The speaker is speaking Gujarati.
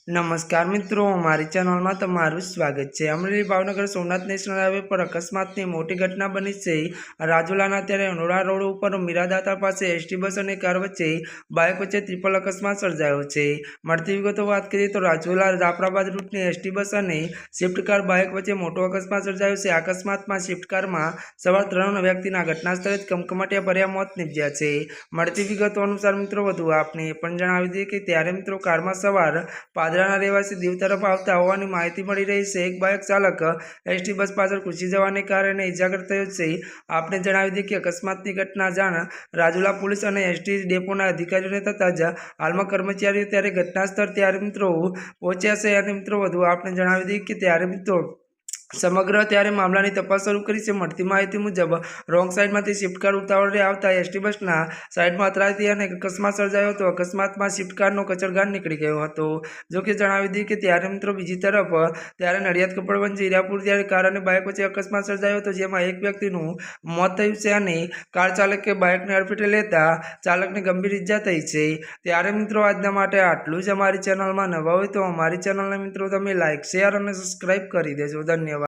नमस्कार मित्रों, हमारी चैनल में तमारू स्वागत है। अमरेली भावनगर सोमनाथ नेशनल हाईवे पर अकस्मातनी मोटी घटना बनी है। રાજુલાના ત્યારે અનોડા રોડ ઉપર મીરાદાતા પાસે એસટી બસ અને કાર વચ્ચે બાઇક વચ્ચે ટ્રિપલ અકસ્માત સર્જાયો છે। મળતી વિગતો વાત કરીએ તો રાજુલા જાફરાબાદ રૂટની એસટી બસ અને સ્વિફ્ટ કાર બાઇક વચ્ચે મોટો અકસ્માત સર્જાયો છે। અકસ્માતમાં સ્વિફ્ટ કારમાં સવાર 3 વ્યક્તિના ઘટના સ્થળે જ કમકમાટિયા ભર્યા મોત નીપજ્યા છે। મળતી વિગતો અનુસાર મિત્રો વધુ આપને પણ જણાવી દઈએ કે ત્યારે મિત્રો કારમાં સવાર પાદરાના રહેવાસી દીવ તરફ આવતા હોવાની માહિતી મળી રહી છે। એક બાઇક ચાલક એસટી બસ પાછળ ઘૂસી જવાને કારણે ઇજાગ્રસ્ત થયો છે। आपने जणावी दी कि अकस्मातनी घटना जाण રાજુલા પોલીસ અને એસટી ડેપોના અધિકારીઓને થતા જ હાલમાં કર્મચારીઓ ત્યારે ઘટના સ્થળ ત્યારે મિત્રો પહોંચ્યા છે। અને મિત્રો વધુ આપણે જણાવી દઈએ કે ત્યારે મિત્રો સમગ્ર ત્યારે મામલાની તપાસ શરૂ કરી છે। મળતી માહિતી મુજબ રોંગ સાઈડમાંથી સ્વિફ્ટ કાર ઉતાવળે આવતા એસટી બસના સાઈડમાં અથડાતી અને અકસ્માત સર્જાયો હતો। અકસ્માતમાં સ્વિફ્ટ કારનો કચરગાર નીકળી ગયો હતો। જો કે જણાવી દઈએ કે ત્યારે મિત્રો બીજી તરફ ત્યારે નડિયાદ કપડવંજ હીરાપુર ત્યારે કાર અને બાઇક વચ્ચે અકસ્માત સર્જાયો હતો, જેમાં એક વ્યક્તિનું મોત થયું છે અને કાર ચાલકે બાઇકને અડફેટે લેતા ચાલકને ગંભીર ઇજા થઈ છે। ત્યારે મિત્રો આજના માટે આટલું જ। અમારી ચેનલમાં નવા હોય તો અમારી ચેનલને મિત્રો તમે લાઇક, શેર અને સબસ્ક્રાઈબ કરી દેજો। ધન્યવાદ।